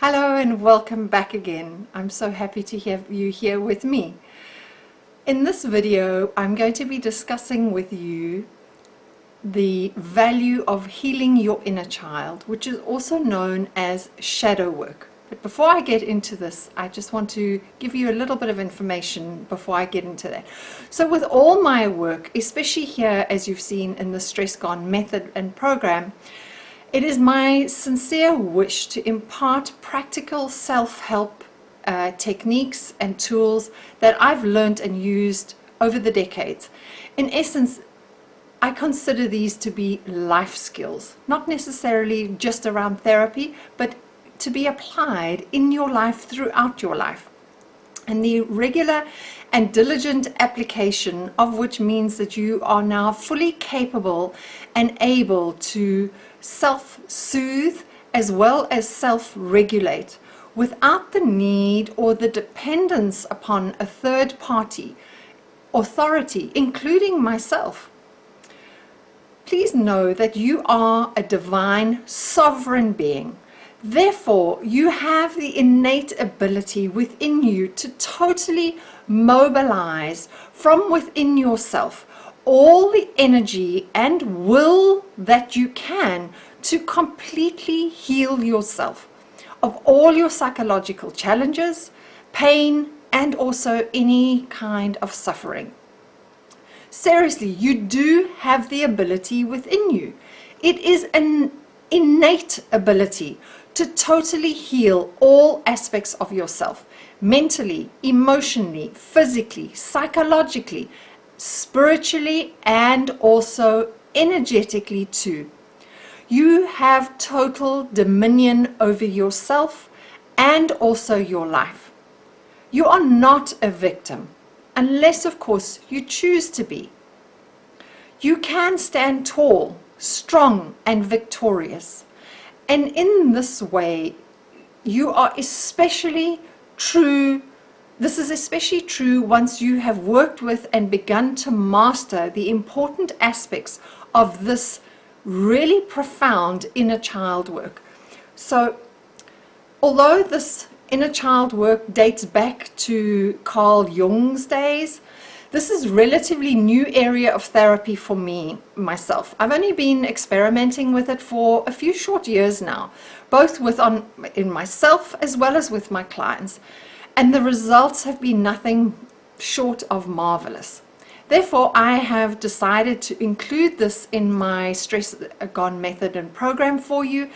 Hello and welcome back again. I'm so happy to have you here with me. In this video, I'm going to be discussing with you the value of healing your inner child, which is also known as shadow work. But before I get into this, I just want to give you a little bit of information before I get into that. So with all my work, especially here, as you've seen in the Stress Gone method and program, it is my sincere wish to impart practical self-help techniques and tools that I've learned and used over the decades. In essence, I consider these to be life skills, not necessarily just around therapy, but to be applied in your life throughout your life. And the regular and diligent application of which means that you are now fully capable and able to self-soothe as well as self-regulate without the need or the dependence upon a third party authority, including myself. Please know that you are a divine, sovereign being. Therefore, you have the innate ability within you to totally mobilize from within yourself all the energy and will that you can to completely heal yourself of all your psychological challenges, pain, and also any kind of suffering. Seriously, you do have the ability within you. It is an innate ability to totally heal all aspects of yourself, mentally, emotionally, physically, psychologically, spiritually, and also energetically too. You have total dominion over yourself and also your life. You are not a victim, unless of course you choose to be. You can stand tall, strong, and victorious. And in this way, you are especially true. This is especially true once you have worked with and begun to master the important aspects of this really profound inner child work. So, although this inner child work dates back to Carl Jung's days, this is a relatively new area of therapy for me, myself. I've only been experimenting with it for a few short years now, both in myself as well as with my clients. And the results have been nothing short of marvelous. Therefore, I have decided to include this in my Stress Gone method and program for you.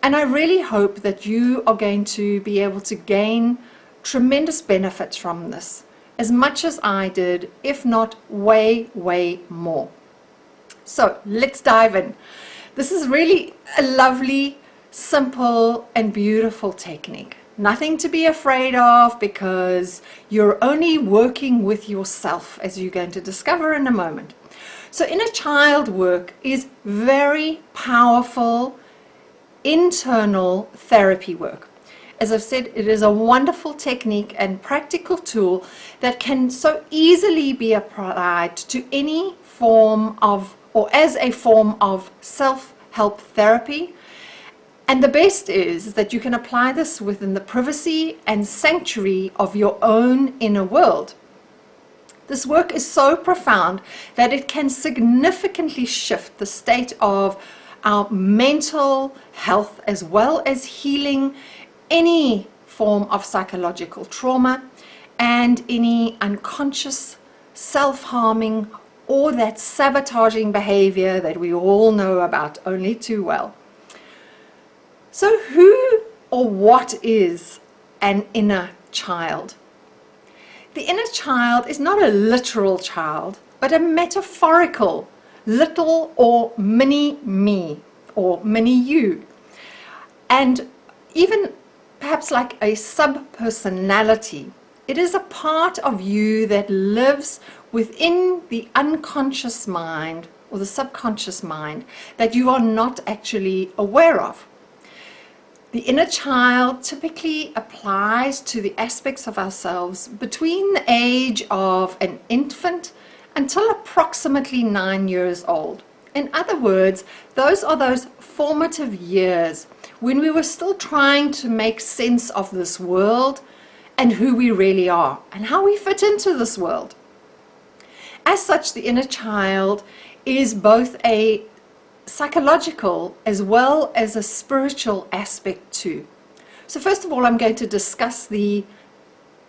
And I really hope that you are going to be able to gain tremendous benefits from this, as much as I did, if not way, way more. So let's dive in. This is really a lovely, simple, and beautiful technique. Nothing to be afraid of, because you're only working with yourself, as you're going to discover in a moment. So inner child work is very powerful internal therapy work. As I've said, it is a wonderful technique and practical tool that can so easily be applied to any form of, or as a form of self-help therapy. And the best is that you can apply this within the privacy and sanctuary of your own inner world. This work is so profound that it can significantly shift the state of our mental health, as well as healing any form of psychological trauma and any unconscious self-harming or that sabotaging behavior that we all know about only too well. So who or what is an inner child? The inner child is not a literal child, but a metaphorical little or mini me or mini you. And even perhaps like a sub-personality, it is a part of you that lives within the unconscious mind or the subconscious mind that you are not actually aware of. The inner child typically applies to the aspects of ourselves between the age of an infant until approximately 9 years old. In other words, those are those formative years when we were still trying to make sense of this world and who we really are and how we fit into this world. As such, the inner child is both a psychological as well as a spiritual aspect too. So first of all, I'm going to discuss the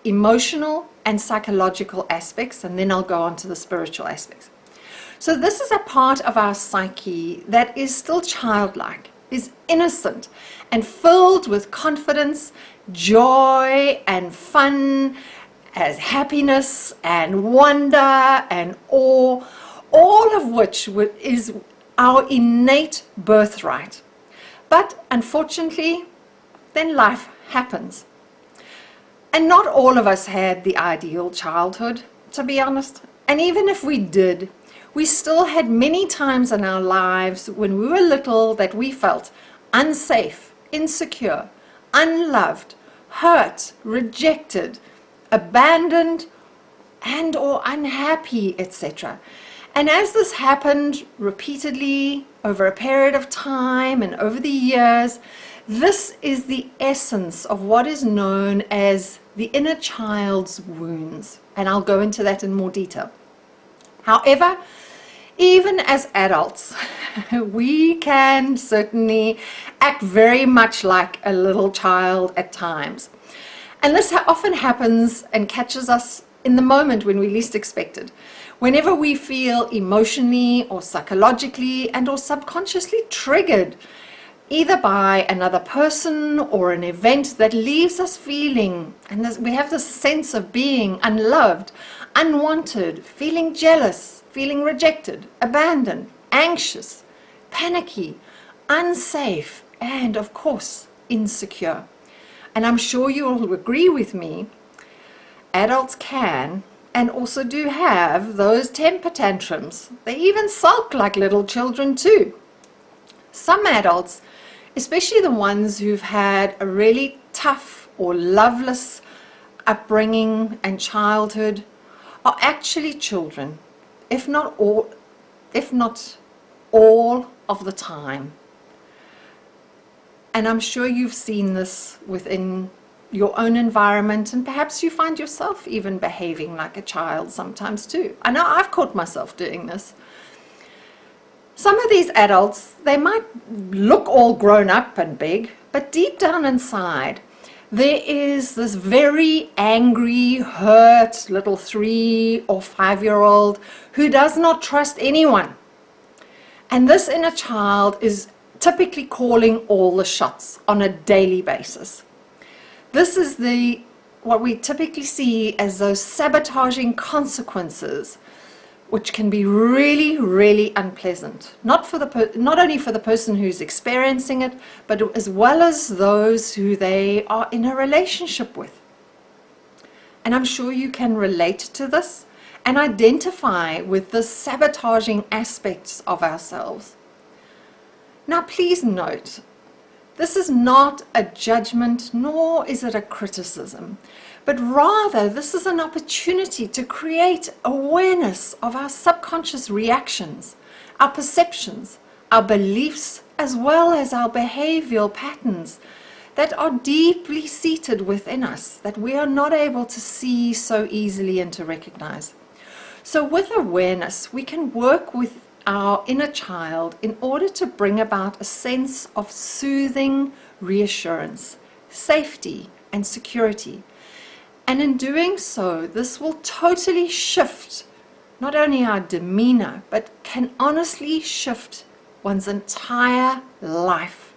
emotional and psychological aspects, and then I'll go on to the spiritual aspects. So this is a part of our psyche that is still childlike, is innocent and filled with confidence, joy and fun, as happiness and wonder and awe, all of which is our innate birthright. But unfortunately, then life happens. And not all of us had the ideal childhood, to be honest. And even if we did, we still had many times in our lives when we were little that we felt unsafe, insecure, unloved, hurt, rejected, abandoned, and or unhappy, etc. And as this happened repeatedly over a period of time and over the years, this is the essence of what is known as the inner child's wounds. And I'll go into that in more detail. However, even as adults, we can certainly act very much like a little child at times. And this often happens and catches us in the moment when we least expect it. Whenever we feel emotionally or psychologically and or subconsciously triggered, either by another person or an event that leaves us feeling, and we have this sense of being unloved, unwanted, feeling jealous, feeling rejected, abandoned, anxious, panicky, unsafe, and of course, insecure. And I'm sure you'll agree with me, adults can and also do have those temper tantrums. They even sulk like little children too. Some adults, especially the ones who've had a really tough or loveless upbringing and childhood, are actually children, if not all of the time. And I'm sure you've seen this within your own environment, and perhaps you find yourself even behaving like a child sometimes too. I know I've caught myself doing this. Some of these adults, they might look all grown up and big, but deep down inside, there is this very angry, hurt little 3 or 5-year-old who does not trust anyone. And this inner child is typically calling all the shots on a daily basis. This is what we typically see as those sabotaging consequences, which can be really, really unpleasant. Not only for the person who's experiencing it, but as well as those who they are in a relationship with. And I'm sure you can relate to this and identify with the sabotaging aspects of ourselves. Now, please note, this is not a judgment, nor is it a criticism, but rather this is an opportunity to create awareness of our subconscious reactions, our perceptions, our beliefs, as well as our behavioral patterns that are deeply seated within us, that we are not able to see so easily and to recognize. So with awareness, we can work with our inner child in order to bring about a sense of soothing reassurance, safety, and security. And in doing so, this will totally shift not only our demeanor, but can honestly shift one's entire life.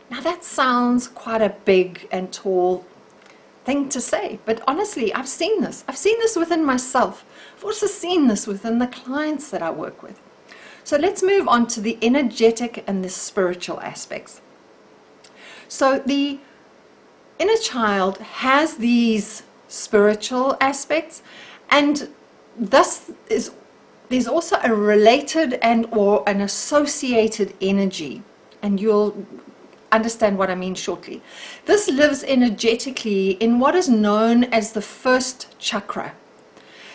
Now that sounds quite a big and tall thing to say, but honestly, I've seen this. I've seen this within myself. I've also seen this within the clients that I work with. So let's move on to the energetic and the spiritual aspects. So the inner child has these spiritual aspects, and thus there's also a related and or an associated energy, and you'll understand what I mean shortly. This lives energetically in what is known as the first chakra.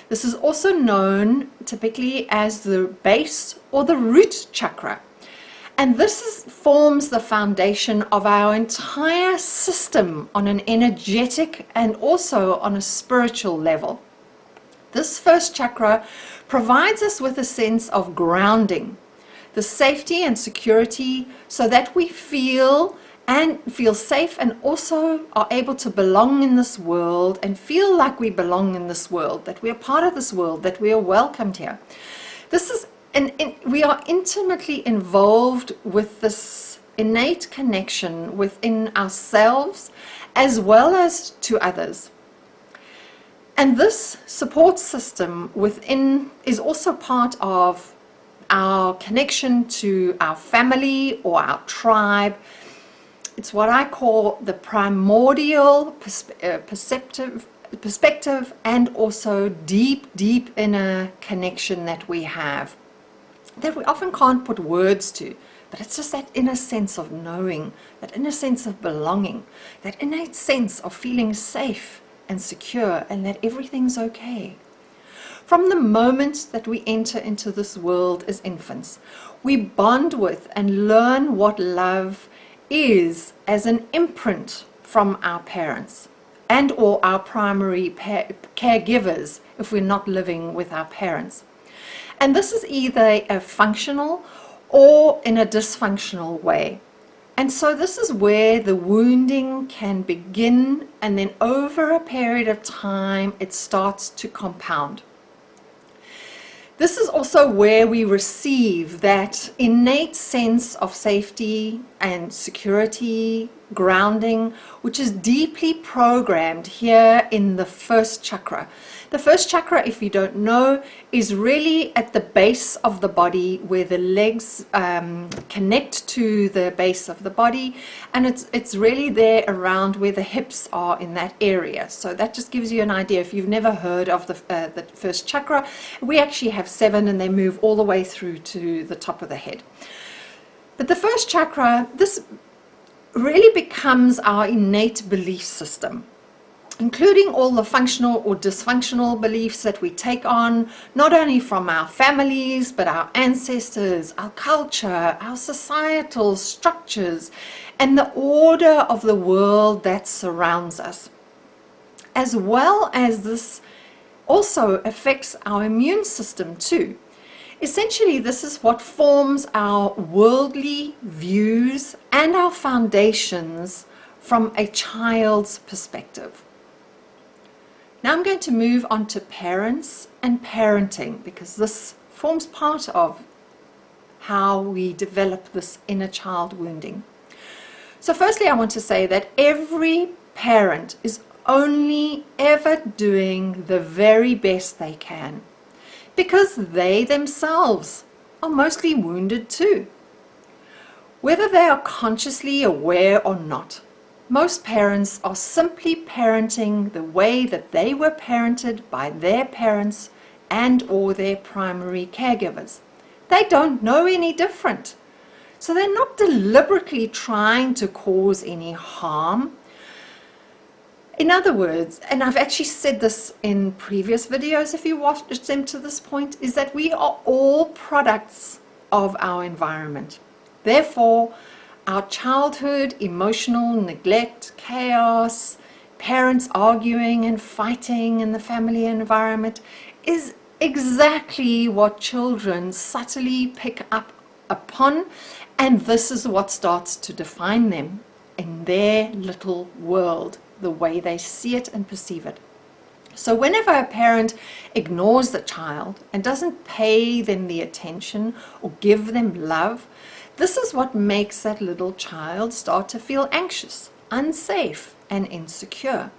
This is also known typically as the base or the root chakra. And forms the foundation of our entire system on an energetic and also on a spiritual level. This first chakra provides us with a sense of grounding, the safety and security, so that we feel safe and also are able to belong in this world and feel like we belong in this world, that we are part of this world, that we are welcomed here. We are intimately involved with this innate connection within ourselves as well as to others. And this support system within is also part of our connection to our family or our tribe. It's what I call the primordial perspective and also deep inner connection that we have, that we often can't put words to, but it's just that inner sense of knowing, that inner sense of belonging, that innate sense of feeling safe and secure and that everything's okay. From the moment that we enter into this world as infants, we bond with and learn what love is as an imprint from our parents and or our primary caregivers if we're not living with our parents. And this is either a functional or in a dysfunctional way. And so this is where the wounding can begin, and then over a period of time it starts to compound. This is also where we receive that innate sense of safety and security, grounding, which is deeply programmed here in the first chakra. The first chakra, if you don't know, is really at the base of the body where the legs connect to the base of the body, and it's really there around where the hips are in that area. So that just gives you an idea. If you've never heard of the first chakra, we actually have 7 and they move all the way through to the top of the head. But the first chakra, this really becomes our innate belief system, including all the functional or dysfunctional beliefs that we take on, not only from our families, but our ancestors, our culture, our societal structures, and the order of the world that surrounds us. As well as this also affects our immune system too. Essentially, this is what forms our worldly views and our foundations from a child's perspective. Now I'm going to move on to parents and parenting, because this forms part of how we develop this inner child wounding. So firstly, I want to say that every parent is only ever doing the very best they can, because they themselves are mostly wounded too. Whether they are consciously aware or not, most parents are simply parenting the way that they were parented by their parents and or their primary caregivers. They don't know any different. So they're not deliberately trying to cause any harm. In other words, and I've actually said this in previous videos if you watched them to this point, is that we are all products of our environment. Therefore, our childhood, emotional neglect, chaos, parents arguing and fighting in the family environment is exactly what children subtly pick up upon, and this is what starts to define them in their little world, the way they see it and perceive it. So whenever a parent ignores the child and doesn't pay them the attention or give them love, this is what makes that little child start to feel anxious, unsafe, and insecure.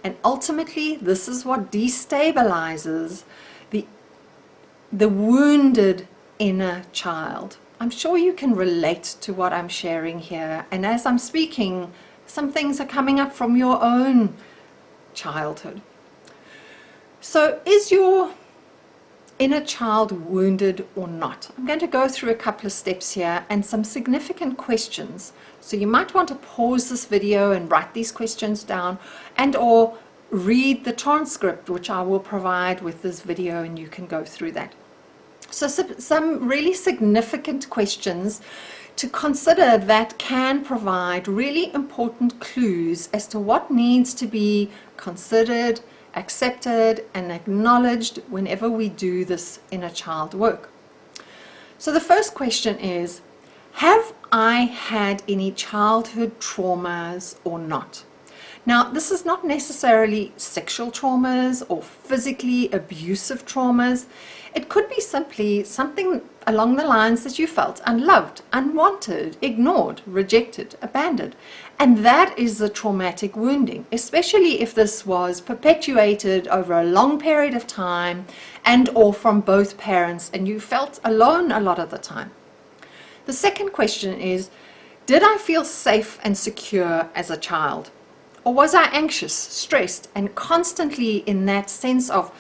And ultimately, this is what destabilizes the wounded inner child. I'm sure you can relate to what I'm sharing here. And as I'm speaking, some things are coming up from your own childhood. So is your inner child wounded or not? I'm going to go through a couple of steps here and some significant questions. So you might want to pause this video and write these questions down, and or read the transcript, which I will provide with this video, and you can go through that. So some really significant questions to consider that can provide really important clues as to what needs to be considered, accepted, and acknowledged whenever we do this inner child work. So the first question is, have I had any childhood traumas or not? Now, this is not necessarily sexual traumas or physically abusive traumas. It could be simply something along the lines that you felt unloved, unwanted, ignored, rejected, abandoned. And that is the traumatic wounding, especially if this was perpetuated over a long period of time and or from both parents and you felt alone a lot of the time. The second question is, did I feel safe and secure as a child? Or was I anxious, stressed, and constantly in that sense of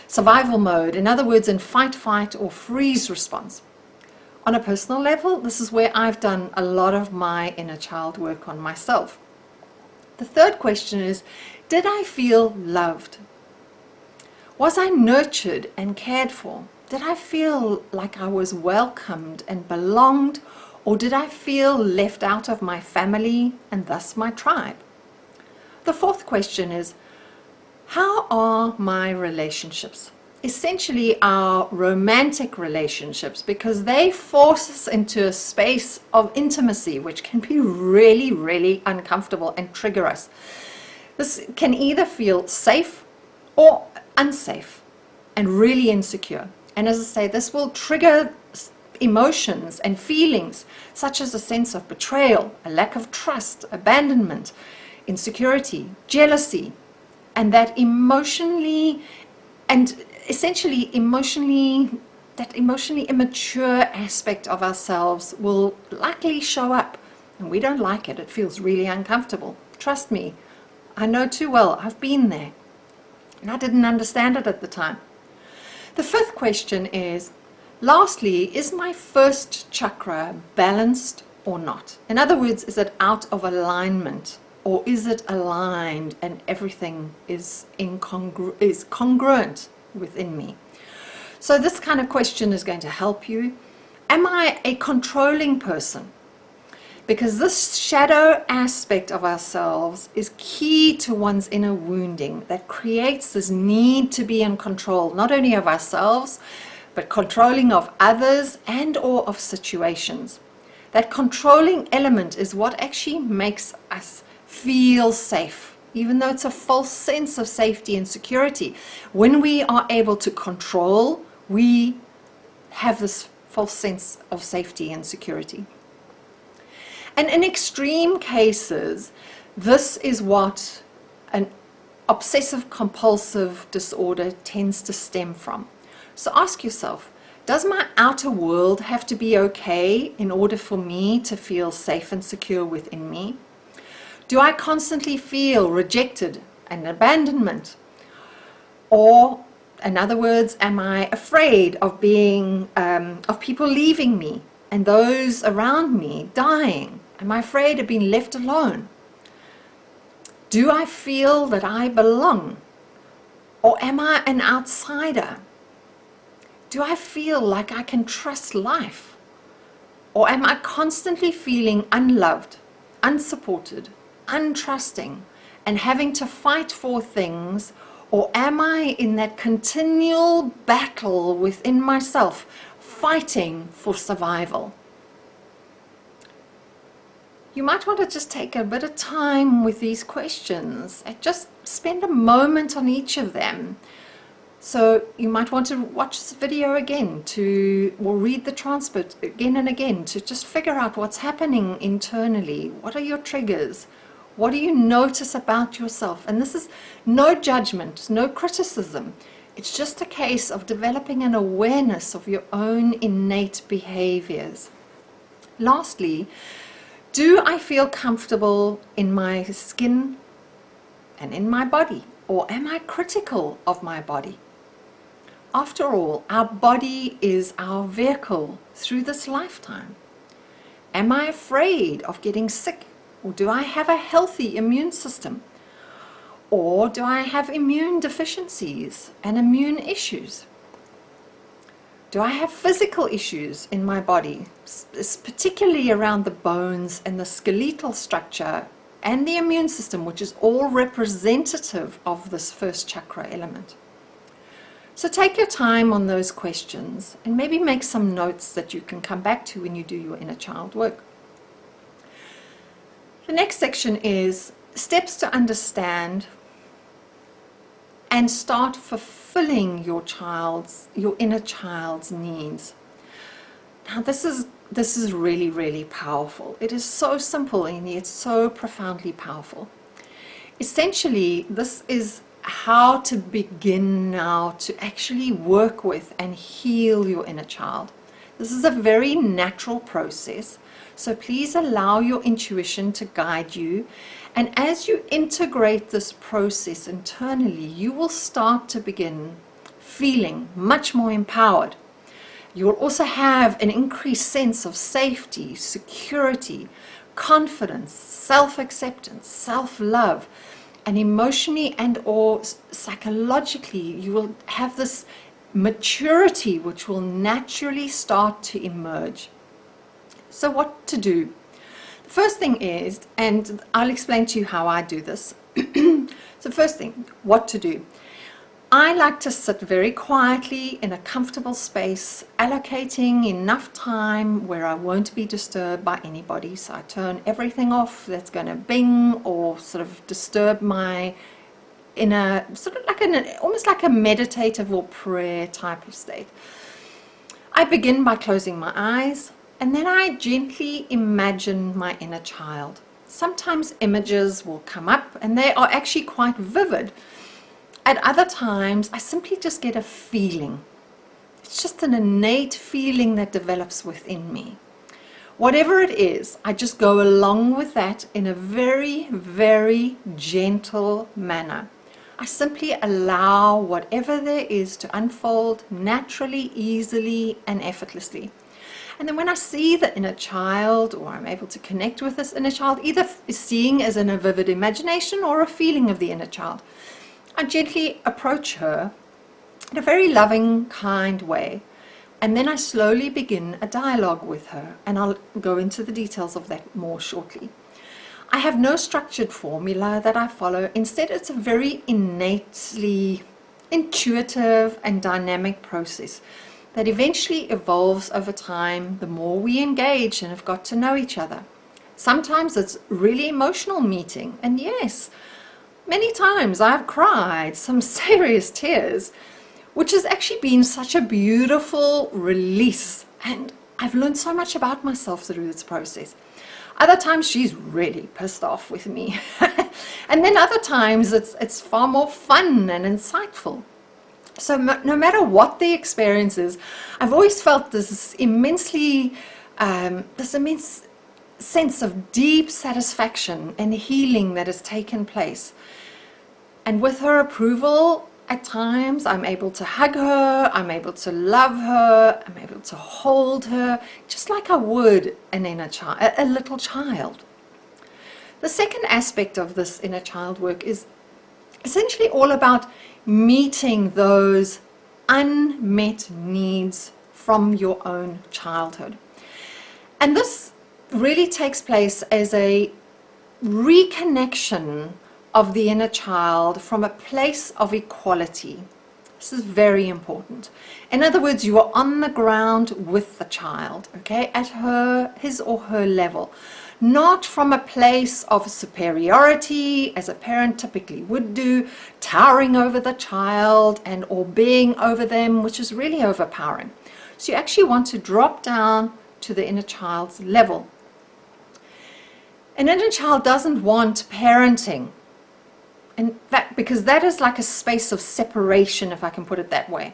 survival mode? In other words, in fight, flight, or freeze response. On a personal level, this is where I've done a lot of my inner child work on myself. The third question is, did I feel loved? Was I nurtured and cared for? Did I feel like I was welcomed and belonged? Or did I feel left out of my family and thus my tribe? The fourth question is, how are my relationships? Essentially our romantic relationships, because they force us into a space of intimacy which can be really, really uncomfortable and trigger us. This can either feel safe or unsafe and really insecure. And as I say, this will trigger emotions and feelings such as a sense of betrayal, a lack of trust, abandonment, insecurity, jealousy, and that emotionally and essentially that emotionally immature aspect of ourselves will likely show up, and we don't like it. It feels really uncomfortable. Trust me, I know too well. I've been there, and I didn't understand it at the time. The fifth question is, lastly, is my first chakra balanced or not? In other words, is it out of alignment? Or is it aligned and everything is congruent within me? So this kind of question is going to help you. Am I a controlling person? Because this shadow aspect of ourselves is key to one's inner wounding that creates this need to be in control, not only of ourselves, but controlling of others and or of situations. That controlling element is what actually makes us feel safe, even though it's a false sense of safety and security. When we are able to control, we have this false sense of safety and security. And in extreme cases, this is what an obsessive compulsive disorder tends to stem from. So ask yourself, does my outer world have to be okay in order for me to feel safe and secure within me? Do I constantly feel rejected and abandonment? Or, in other words, am I afraid of of people leaving me and those around me dying? Am I afraid of being left alone? Do I feel that I belong? Or am I an outsider? Do I feel like I can trust life? Or am I constantly feeling unloved, unsupported, untrusting, and having to fight for things? Or am I in that continual battle within myself, fighting for survival? You might want to just take a bit of time with these questions and just spend a moment on each of them. So you might want to watch this video again or read the transcript again and again to just figure out what's happening internally. What are your triggers? What do you notice about yourself? And this is no judgment, no criticism. It's just a case of developing an awareness of your own innate behaviors. Lastly, do I feel comfortable in my skin and in my body? Or am I critical of my body? After all, our body is our vehicle through this lifetime. Am I afraid of getting sick? Or do I have a healthy immune system? Or do I have immune deficiencies and immune issues? Do I have physical issues in my body, particularly around the bones and the skeletal structure and the immune system, which is all representative of this first chakra element? So take your time on those questions and maybe make some notes that you can come back to when you do your inner child work. The next section is steps to understand and start fulfilling your inner child's needs. Now this is really, really powerful. It is so simple and yet so profoundly powerful. Essentially, this is how to begin now to actually work with and heal your inner child. This is a very natural process, so please allow your intuition to guide you. And as you integrate this process internally, you will start to begin feeling much more empowered. You will also have an increased sense of safety, security, confidence, self-acceptance, self-love, and emotionally and or psychologically, you will have this maturity which will naturally start to emerge. So what to do? The first thing is, and I'll explain to you how I do this. So first thing, what to do. I like to sit very quietly in a comfortable space, allocating enough time where I won't be disturbed by anybody. So I turn everything off that's going to bing or sort of disturb my inner, sort of like almost like a meditative or prayer type of state. I begin by closing my eyes, and then I gently imagine my inner child. Sometimes images will come up and they are actually quite vivid. At other times, I simply just get a feeling. It's just an innate feeling that develops within me. Whatever it is, I just go along with that in a very, very gentle manner. I simply allow whatever there is to unfold naturally, easily, and effortlessly. And then when I see the inner child, or I'm able to connect with this inner child, either seeing as in a vivid imagination or a feeling of the inner child, I gently approach her in a very loving, kind way, and then I slowly begin a dialogue with her, and I'll go into the details of that more shortly. I have no structured formula that I follow. Instead, it's a very innately intuitive and dynamic process that eventually evolves over time the more we engage and have got to know each other. Sometimes it's really emotional meeting, and yes, many times I've cried some serious tears, which has actually been such a beautiful release, and I've learned so much about myself through this process. Other times she's really pissed off with me, and then other times it's far more fun and insightful. So no matter what the experience is, I've always felt this immense sense of deep satisfaction and healing that has taken place. And with her approval, at times I'm able to hug her, I'm able to love her, I'm able to hold her, just like I would an inner child, a little child. The second aspect of this inner child work is essentially all about meeting those unmet needs from your own childhood. And this really takes place as a reconnection of the inner child from a place of equality. This is very important. In other words, you are on the ground with the child, okay, at his or her level, not from a place of superiority, as a parent typically would do, towering over the child and or being over them, which is really overpowering. So you actually want to drop down to the inner child's level. An inner child doesn't want parenting. And that, because that is like a space of separation, if I can put it that way.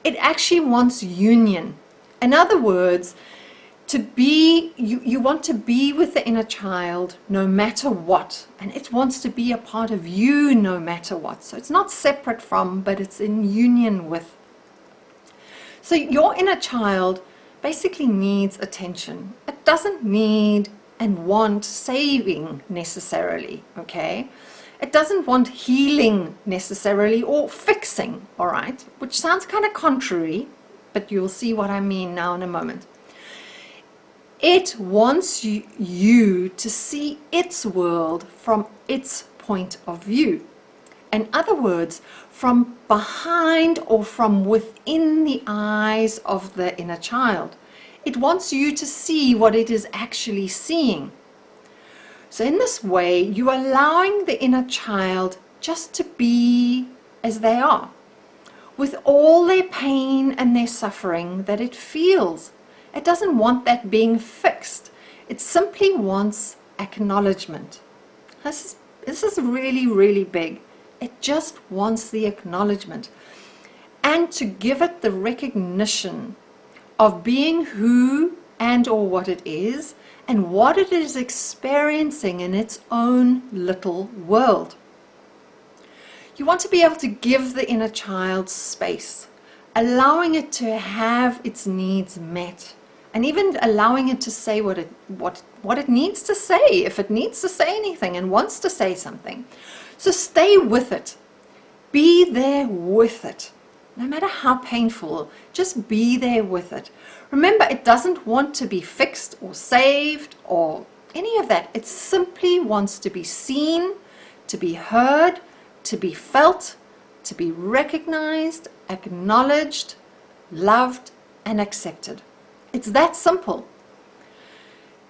It actually wants union. In other words, you want to be with the inner child no matter what, and it wants to be a part of you no matter what. So it's not separate from, but it's in union with. So your inner child basically needs attention. It doesn't need and want saving necessarily, okay? It doesn't want healing necessarily or fixing, all right? Which sounds kind of contrary, but you'll see what I mean now in a moment. It wants you to see its world from its point of view. In other words, from behind or from within the eyes of the inner child. It wants you to see what it is actually seeing. So in this way, you're allowing the inner child just to be as they are, with all their pain and their suffering that it feels. It doesn't want that being fixed. It simply wants acknowledgement. This is really, really big. It just wants the acknowledgement and to give it the recognition of being who and or what it is and what it is experiencing in its own little world. You want to be able to give the inner child space, allowing it to have its needs met, and even allowing it to say what it needs to say, if it needs to say anything and wants to say something. So stay with it. Be there with it. No matter how painful, just be there with it. Remember, it doesn't want to be fixed or saved or any of that. It simply wants to be seen, to be heard, to be felt, to be recognized, acknowledged, loved, and accepted. It's that simple.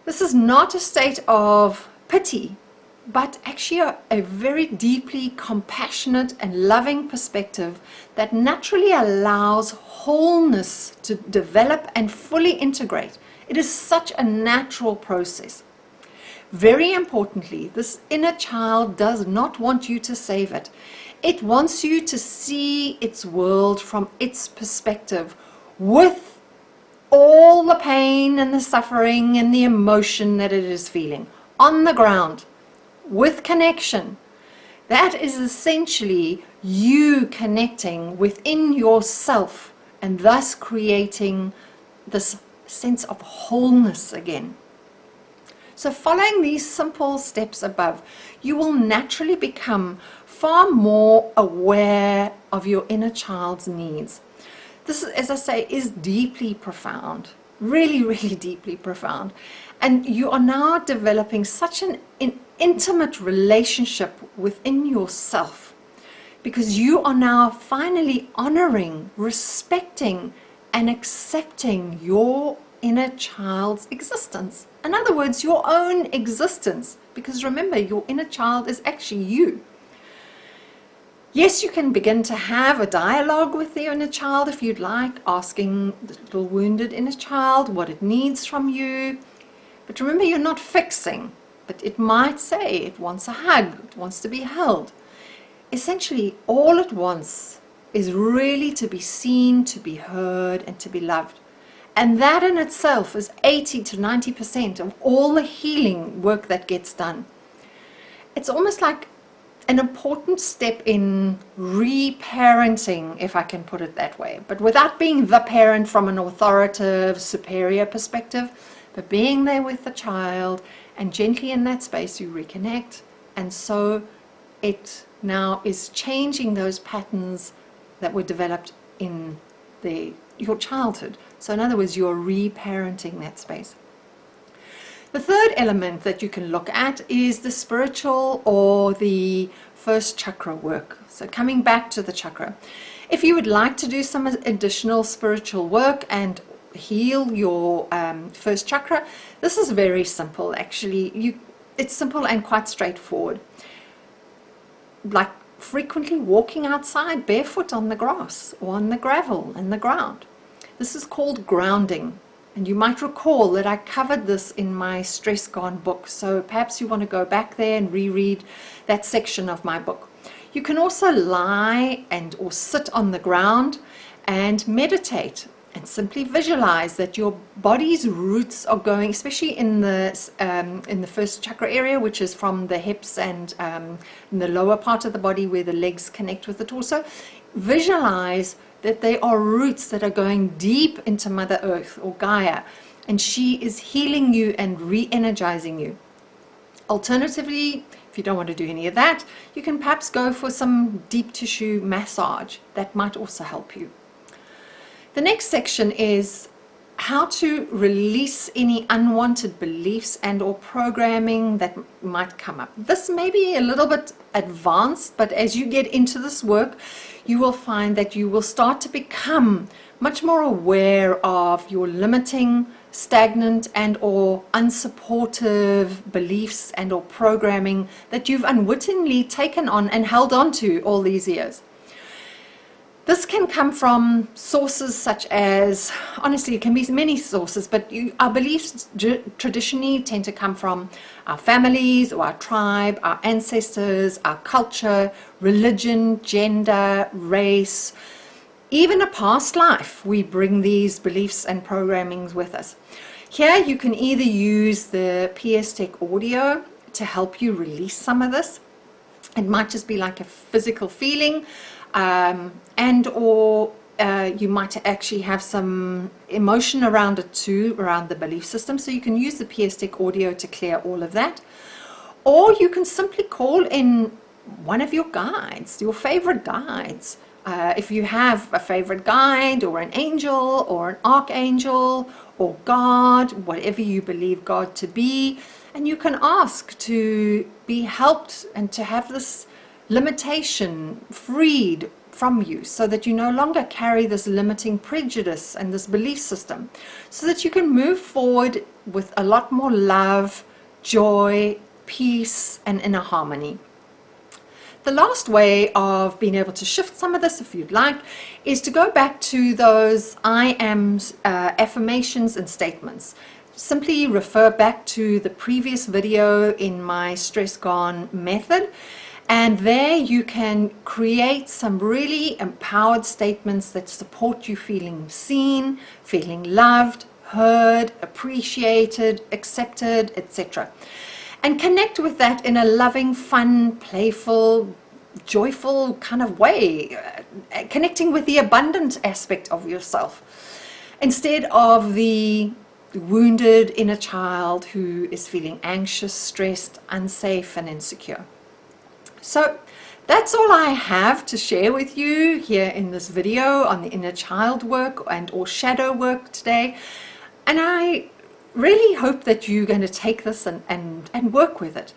This is not a state of pity, but actually a very deeply compassionate and loving perspective that naturally allows wholeness to develop and fully integrate. It is such a natural process. Very importantly, this inner child does not want you to save it. It wants you to see its world from its perspective, with all the pain and the suffering and the emotion that it is feeling, on the ground, with connection. That is essentially you connecting within yourself and thus creating this sense of wholeness again. So following these simple steps above, you will naturally become far more aware of your inner child's needs. This, as I say, is deeply profound, really, really deeply profound. And you are now developing such an intimate relationship within yourself, because you are now finally honoring, respecting, and accepting your inner child's existence. In other words, your own existence, because remember, your inner child is actually you. Yes, you can begin to have a dialogue with the inner child if you'd like, asking the little wounded inner child what it needs from you. But remember, you're not fixing, but it might say it wants a hug, it wants to be held. Essentially, all it wants is really to be seen, to be heard, and to be loved. And that in itself is 80 to 90% of all the healing work that gets done. It's almost like an important step in reparenting, if I can put it that way, but without being the parent from an authoritative, superior perspective, but being there with the child, and gently in that space you reconnect. And so it now is changing those patterns that were developed in your childhood. So in other words, you're reparenting that space. The third element that you can look at is the spiritual or the first chakra work. So coming back to the chakra. If you would like to do some additional spiritual work and heal your first chakra, this is very simple actually. It's simple and quite straightforward. Like frequently walking outside barefoot on the grass or on the gravel and the ground. This is called grounding. And you might recall that I covered this in my Stress Gone book, so perhaps you want to go back there and reread that section of my book. You can also lie or sit on the ground and meditate and simply visualize that your body's roots are going, especially in the first chakra area, which is from the hips and in the lower part of the body where the legs connect with the torso. Visualize that they are roots that are going deep into Mother Earth or Gaia, and she is healing you and re-energizing you. Alternatively, if you don't want to do any of that, you can perhaps go for some deep tissue massage. That might also help you. The next section is how to release any unwanted beliefs and or programming that might come up. This may be a little bit advanced, but as you get into this work, you will find that you will start to become much more aware of your limiting, stagnant and or unsupportive beliefs and or programming that you've unwittingly taken on and held on to all these years. This can come from sources such as, honestly, it can be many sources, but our beliefs traditionally tend to come from our families or our tribe, our ancestors, our culture, religion, gender, race, even a past life. We bring these beliefs and programmings with us. Here you can either use the PS Tech audio to help you release some of this. It might just be like a physical feeling, and or you might actually have some emotion around it too, around the belief system. So you can use the PS Tech audio to clear all of that. Or you can simply call in one of your guides, your favorite guides. If you have a favorite guide or an angel or an archangel or God, whatever you believe God to be, and you can ask to be helped and to have this limitation freed from you, so that you no longer carry this limiting prejudice and this belief system, so that you can move forward with a lot more love, joy, peace, and inner harmony. The last way of being able to shift some of this, if you'd like, is to go back to those I am affirmations and statements. Simply refer back to the previous video in my Stress Gone method, and there you can create some really empowered statements that support you feeling seen, feeling loved, heard, appreciated, accepted, etc. And connect with that in a loving, fun, playful, joyful kind of way, connecting with the abundant aspect of yourself, instead of the wounded inner child who is feeling anxious, stressed, unsafe, and insecure. So that's all I have to share with you here in this video on the inner child work and or shadow work today. And I really hope that you're going to take this and work with it.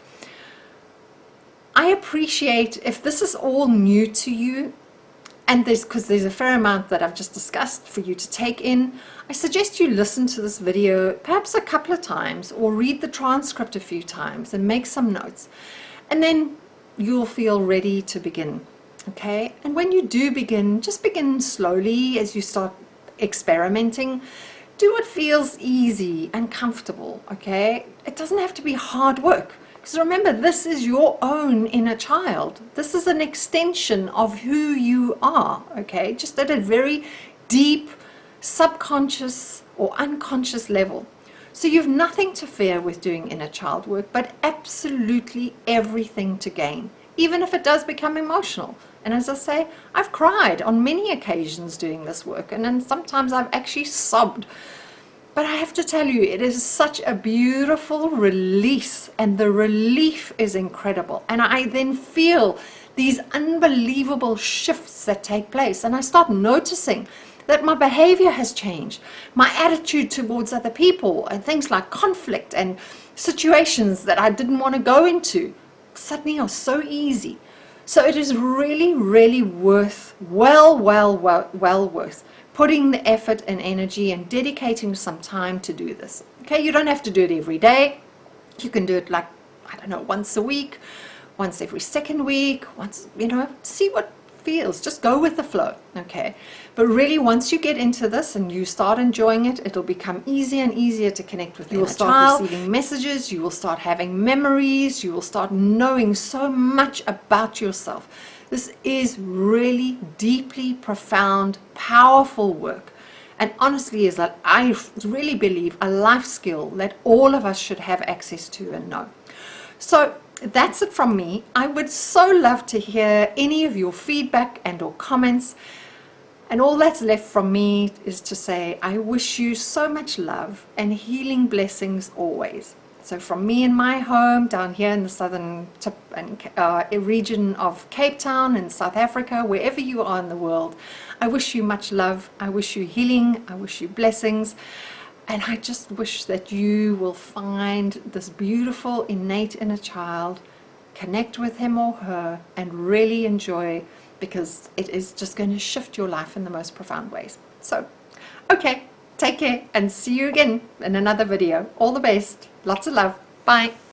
I appreciate if this is all new to you, and because there's a fair amount that I've just discussed for you to take in, I suggest you listen to this video perhaps a couple of times or read the transcript a few times and make some notes. And then you'll feel ready to begin. Okay? And when you do begin, just begin slowly as you start experimenting. Do what feels easy and comfortable, okay? It doesn't have to be hard work. Because remember, this is your own inner child. This is an extension of who you are, okay? Just at a very deep, subconscious or unconscious level. So you've nothing to fear with doing inner child work, but absolutely everything to gain, even if it does become emotional. And as I say, I've cried on many occasions doing this work, and then sometimes I've actually sobbed. But I have to tell you, it is such a beautiful release, and the relief is incredible. And I then feel these unbelievable shifts that take place, and I start noticing that my behavior has changed. My attitude towards other people and things like conflict and situations that I didn't want to go into suddenly are so easy. So it is really, really worth, well worth putting the effort and energy and dedicating some time to do this. Okay, you don't have to do it every day. You can do it like, I don't know, once a week, once every second week, once, see what feels. Just go with the flow, okay? But really, once you get into this and you start enjoying it, it'll become easier and easier to connect with. You will start receiving messages, you will start having memories, you will start knowing so much about yourself. This is really deeply profound, powerful work. And honestly, is that I really believe a life skill that all of us should have access to and know. So that's it from me. I would so love to hear any of your feedback and or comments. And all that's left from me is to say, I wish you so much love and healing blessings always. So from me in my home down here in the southern tip and region of Cape Town in South Africa, wherever you are in the world, I wish you much love. I wish you healing. I wish you blessings. And I just wish that you will find this beautiful innate inner child, connect with him or her, and really enjoy, because it is just going to shift your life in the most profound ways. So, okay, take care and see you again in another video. All the best. Lots of love. Bye.